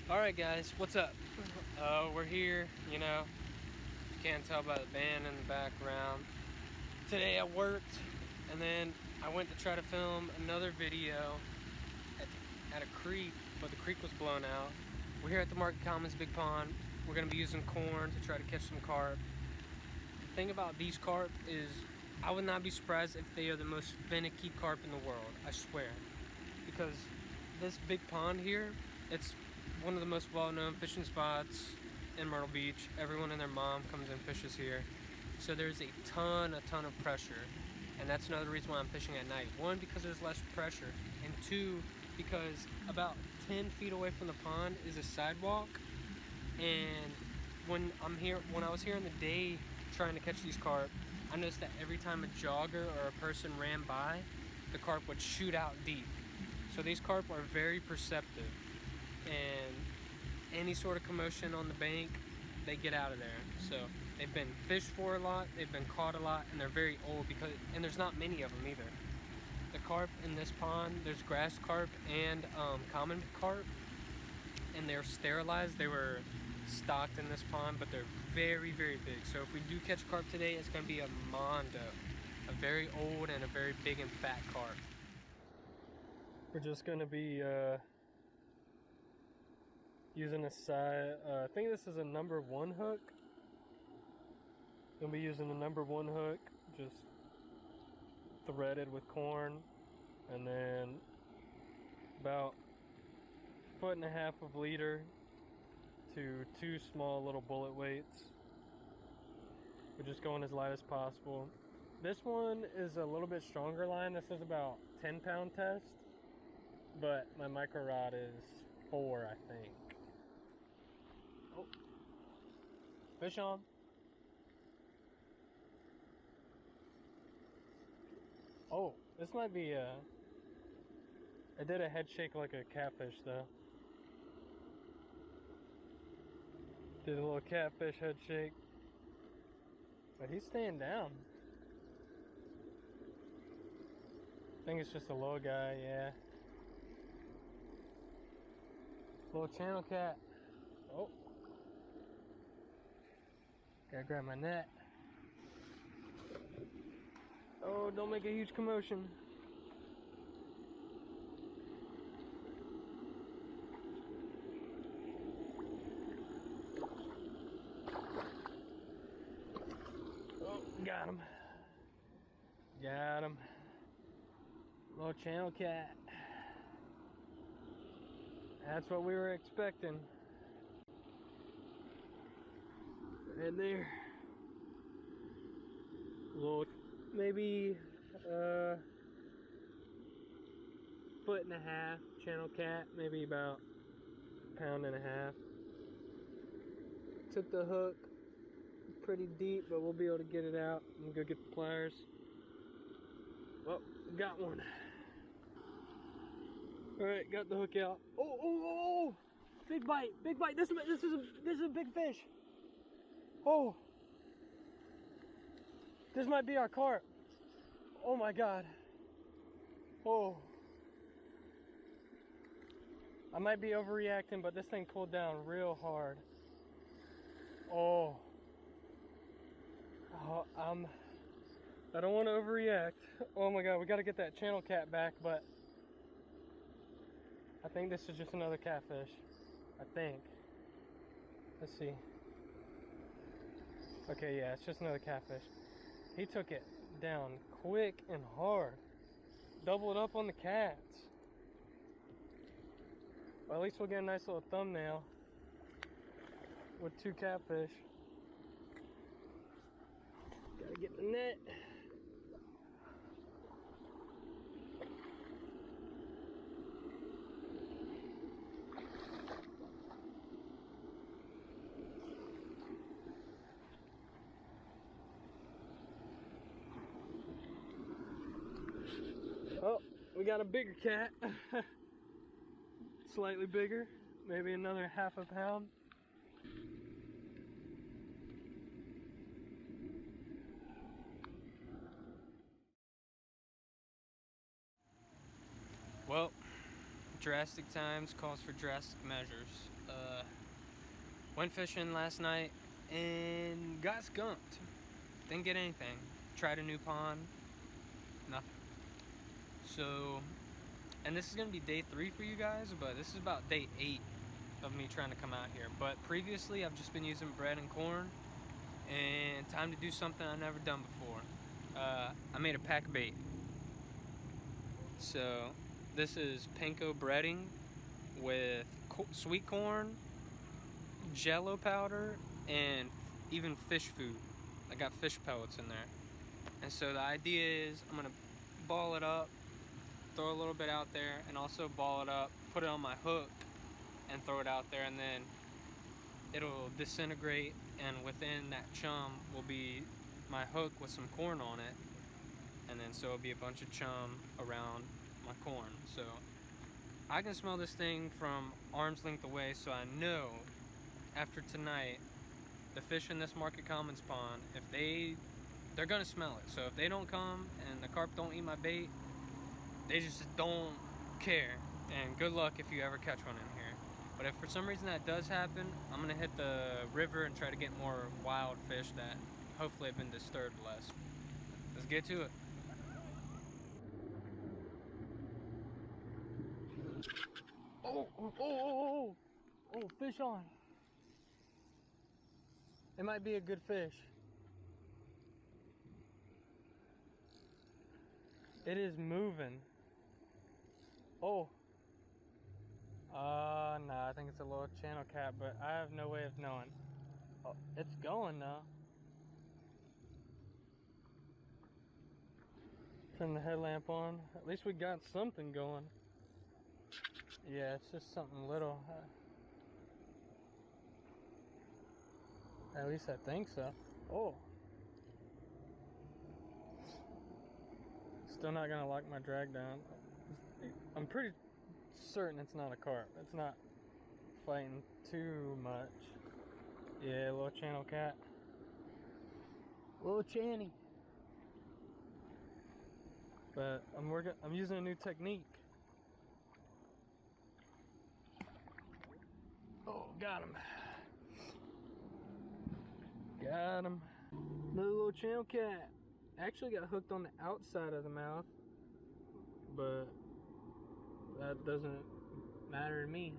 Alright guys, what's up? We're here, you know, you can't tell by the band in the background. Today I worked, and then I went to try to film another video at a creek, but the creek was blown out. We're here at the Market Commons Big Pond. We're going to be using corn to try to catch some carp. The thing about these carp is I would not be surprised if they are the most finicky carp in the world, I swear. Because this big pond here, it's one of the most well-known fishing spots in Myrtle Beach. Everyone and their mom comes and fishes here. So there's a ton of pressure. And that's another reason why I'm fishing at night. One, because there's less pressure. And two, because about 10 feet away from the pond is a sidewalk. And when I was here in the day trying to catch these carp, I noticed that every time a jogger or a person ran by, the carp would shoot out deep. So these carp are very perceptive, and any sort of commotion on the bank, they get out of there. So they've been fished for a lot, they've been caught a lot, and they're very old and there's not many of them either. The carp in this pond, there's grass carp and common carp, and they're sterilized. They were stocked in this pond, but they're very big. So if we do catch carp today, it's going to be a mondo, a very old and a very big and fat carp. We're just going to be using a side, I think this is a number 1 hook. Gonna be using the number 1 hook, just threaded with corn, and then about 1.5 of leader to 2 small little bullet weights. We're just going as light as possible. This one is a little bit stronger line. This is about 10-pound test, but my micro rod is 4, I think. Oh, fish on. Oh, this might be I did a head shake like a catfish though. Did a little catfish head shake. But he's staying down. I think it's just a little guy, yeah. Little channel cat. Oh. Gotta grab my net. Oh, don't make a huge commotion. Oh, got him. Got him. Little channel cat. That's what we were expecting. Right there. Little, maybe 1.5 channel cat, maybe about 1.5 pounds. Took the hook pretty deep, but we'll be able to get it out. I'm gonna go get the pliers. Well, got one. All right, got the hook out. Oh! Big bite! This is a big fish. Oh, this might be our carp. Oh my God. Oh, I might be overreacting, but this thing pulled down real hard. Oh, I don't want to overreact. Oh my God, we got to get that channel cat back, but I think this is just another catfish. I think. Let's see. Okay, yeah, it's just another catfish. He took it down quick and hard. Doubled up on the cats. Well, at least we'll get a nice little thumbnail with 2 catfish. Gotta get the net. Oh, we got a bigger cat. Slightly bigger, maybe another 1/2 pound. Well, drastic times calls for drastic measures. Went fishing last night and got skunked. Didn't get anything. Tried a new pond, nothing. So, and this is gonna be day 3 for you guys, but this is about day 8 of me trying to come out here. But previously, I've just been using bread and corn, and time to do something I've never done before. I made a pack bait. So, this is panko breading with sweet corn, jello powder, and even fish food. I got fish pellets in there. And so the idea is I'm gonna ball it up, throw a little bit out there, and also ball it up, put it on my hook, and throw it out there, and then it'll disintegrate, and within that chum will be my hook with some corn on it, and then so it'll be a bunch of chum around my corn. So I can smell this thing from arm's length away, so I know after tonight the fish in this Market Commons pond, if they're gonna smell it. So if they don't come and the carp don't eat my bait, they just don't care. And good luck if you ever catch one in here. But if for some reason that does happen, I'm gonna hit the river and try to get more wild fish that hopefully have been disturbed less. Let's get to it. Oh, fish on. It might be a good fish. It is moving. Oh. No, I think it's a little channel cat, but I have no way of knowing. Oh, it's going now. Turn the headlamp on. At least we got something going. Yeah, it's just something little. At least I think so. Oh. Still not gonna lock my drag down. I'm pretty certain it's not a carp. It's not fighting too much. Yeah, little channel cat. Little channy. But I'm using a new technique. Oh, got him. Got him. Another little channel cat. Actually got hooked on the outside of the mouth, but that doesn't matter to me.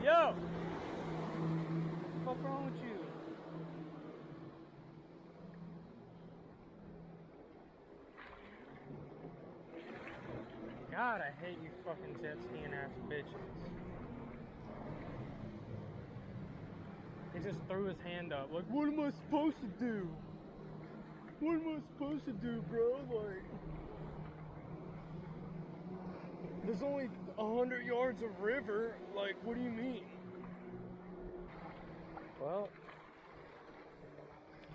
Yo! What's wrong with you? God, I hate you fucking jet skiing ass bitches. He just threw his hand up, like, what am I supposed to do? What am I supposed to do, bro? Like, there's only 100 yards of river. Like, what do you mean? Well,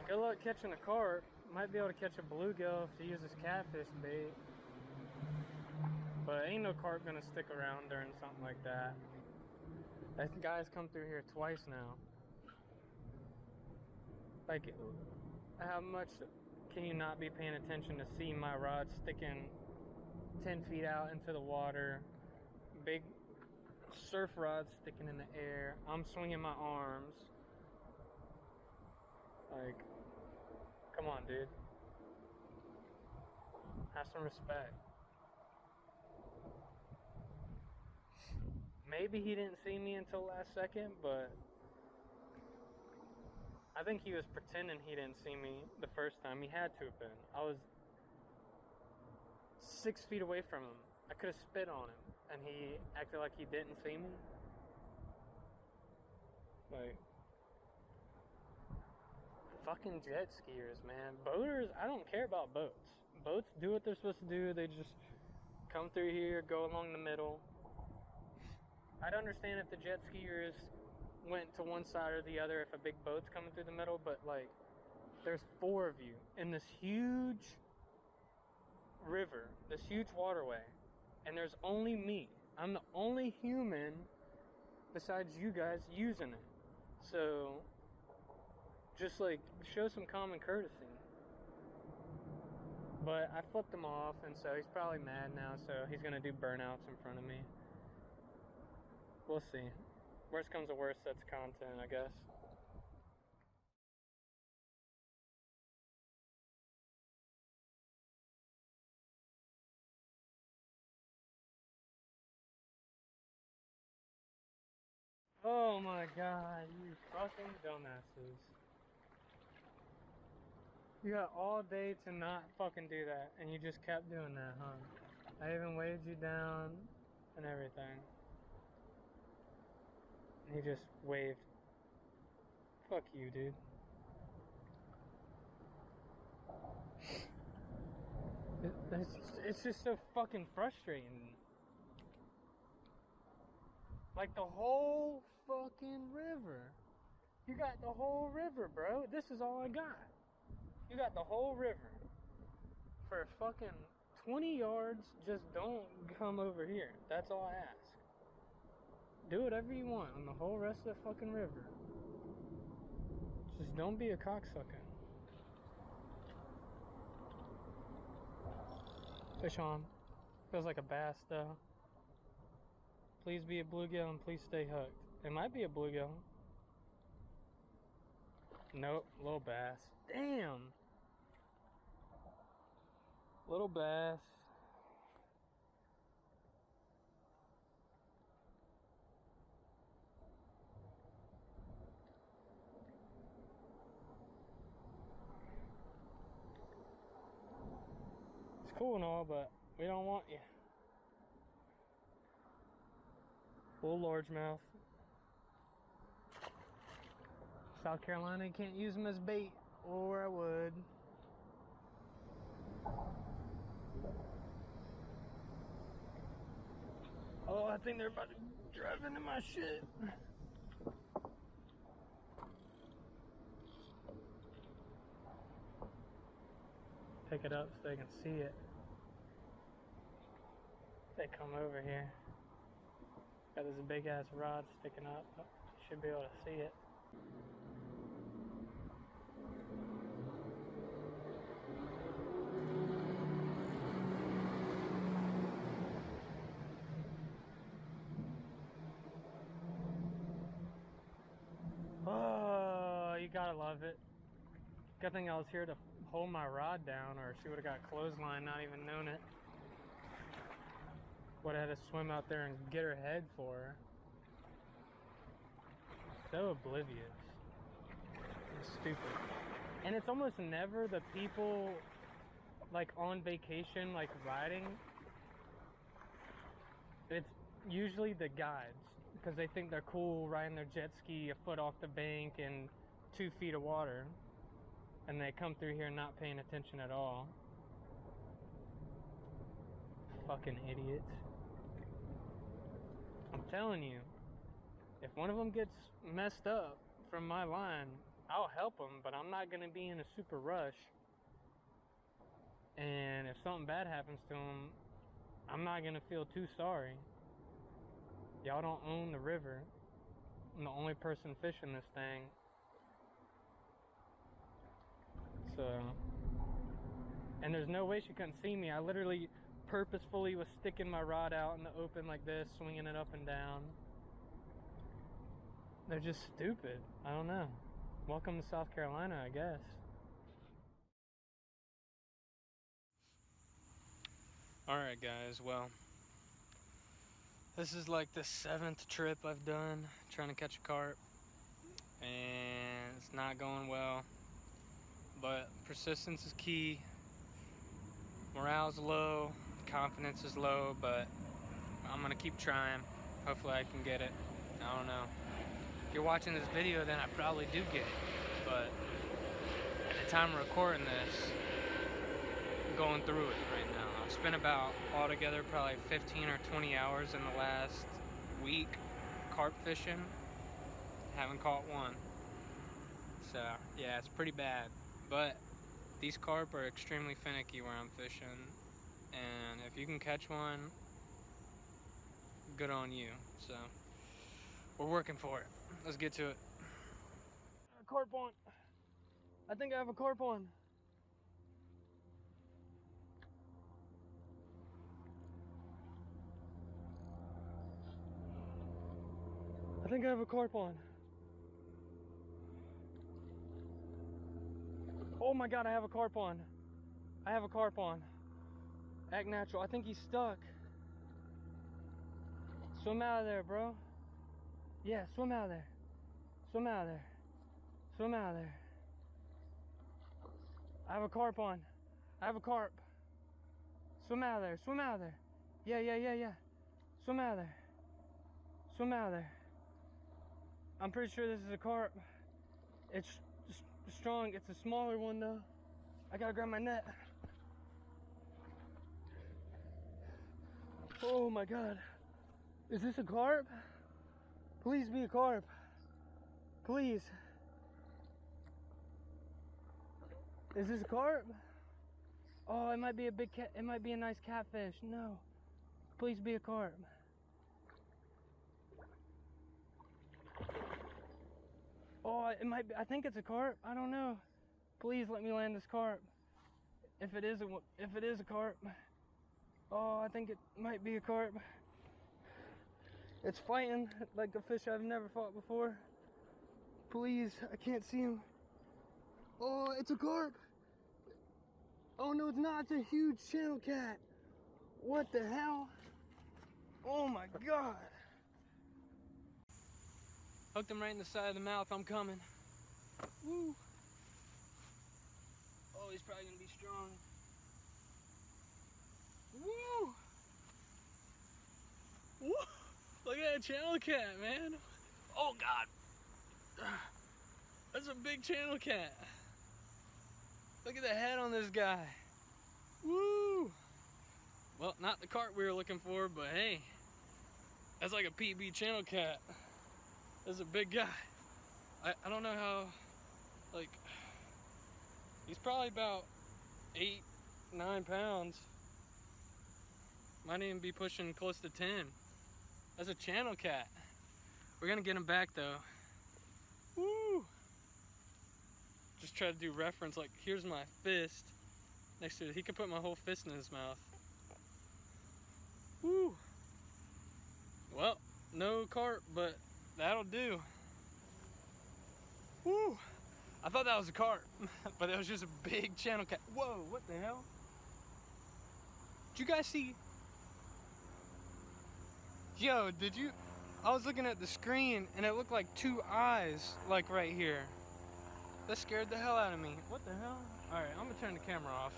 good luck catching a carp. Might be able to catch a bluegill if he uses catfish bait. But ain't no carp gonna stick around during something like that. That guy's come through here twice now. Like, how much can you not be paying attention to see my rod sticking 10 feet out into the water? Big surf rod sticking in the air. I'm swinging my arms. Like, come on, dude. Have some respect. Maybe he didn't see me until last second, but I think he was pretending he didn't see me the first time. He had to have been. I was 6 feet away from him. I could have spit on him, and he acted like he didn't see me. Like, fucking jet skiers, man. Boaters, I don't care about boats. Boats do what they're supposed to do. They just come through here, go along the middle. I'd understand if the jet skiers went to one side or the other if a big boat's coming through the middle, but like, there's 4 of you in this huge river, this huge waterway. and there's only me. I'm the only human besides you guys using it. So just like show some common courtesy. But I flipped him off, and so he's probably mad now, so he's gonna do burnouts in front of me. We'll see. Worst comes to worst, that's content, I guess. Oh my god, you fucking dumbasses. You got all day to not fucking do that, and you just kept doing that, huh? I even waved you down and everything. And he just waved. Fuck you, dude. It's just so fucking frustrating. Like the whole fucking river. You got the whole river, bro. This is all I got. You got the whole river. For fucking 20 yards, just don't come over here. That's all I ask. Do whatever you want on the whole rest of the fucking river. Just don't be a cocksucker. Fish on. Feels like a bass though. Please be a bluegill and please stay hooked. It might be a bluegill. Nope, little bass. Damn! Little bass. It's cool and all, but we don't want you. Little largemouth. South Carolina, you can't use them as bait, or I would. Oh, I think they're about to drive into my shit. Pick it up so they can see it. They come over here. Got this big ass rod sticking up. Oh, should be able to see it. Oh, you gotta love it. Good thing I was here to hold my rod down, or she would have got clothesline, not even known it. Would have had to swim out there and get her head for her. So oblivious. It's stupid. And it's almost never the people like on vacation, like riding. It's usually the guides, because they think they're cool riding their jet ski a foot off the bank in 2 feet of water. And they come through here not paying attention at all. Fucking idiots. I'm telling you, if one of them gets messed up from my line, I'll help them, but I'm not going to be in a super rush. And if something bad happens to them, I'm not going to feel too sorry. Y'all don't own the river. I'm the only person fishing this thing. So, and there's no way she couldn't see me. I literally purposefully was sticking my rod out in the open like this, swinging it up and down. They're just stupid. I don't know. Welcome to South Carolina, I guess. Alright guys, well, this is like the 7th trip I've done trying to catch a carp, and it's not going well. But persistence is key. Morale's low, confidence is low, but I'm gonna keep trying. Hopefully I can get it. I don't know. If you're watching this video, then I probably do get it. But at the time of recording this, I'm going through it right now. I've spent about altogether probably 15 or 20 hours in the last week carp fishing. Haven't caught one. So yeah, it's pretty bad. But these carp are extremely finicky where I'm fishing, and if you can catch one, good on you. So we're working for it. Let's get to it. Carp on. I think I have a carp on. I think I have a carp on. Oh my God, I have a carp on. I have a carp on. Act natural. I think he's stuck. Swim out of there, bro. Yeah, swim out of there. Swim out of there. Swim out of there. I have a carp on. I have a carp. Swim out of there. Swim out of there. Yeah. Swim out of there. Swim out of there. I'm pretty sure this is a carp. It's strong. It's a smaller one though. I gotta grab my net. Oh my God. Is this a carp? Please be a carp. Please. Is this a carp? Oh, it might be a big cat. It might be a nice catfish. No. Please be a carp. Oh, it might be. I think it's a carp. I don't know. Please let me land this carp. If it is a carp. Oh, I think it might be a carp. It's fighting like a fish I've never fought before. Please, I can't see him. Oh, it's a carp. Oh no, it's not. It's a huge channel cat. What the hell? Oh my God. Hooked him right in the side of the mouth. I'm coming. Woo. Oh, he's probably gonna be strong. Woo. Woo. Look at that channel cat, man. Oh God. That's a big channel cat. Look at the head on this guy. Woo! Well, not the carp we were looking for, but hey, that's like a PB channel cat. That's a big guy. I don't know how, like, he's probably about 8-9 pounds. Might even be pushing close to 10. That's a channel cat. We're gonna get him back though. Woo! Just try to do reference, like here's my fist next to it. He could put my whole fist in his mouth. Woo! Well, no carp, but that'll do. Woo! I thought that was a carp, but it was just a big channel cat. Whoa, what the hell? Did you guys see? Yo, did you? I was looking at the screen and it looked like 2 eyes, like right here. That scared the hell out of me. What the hell? Alright, I'm gonna turn the camera off.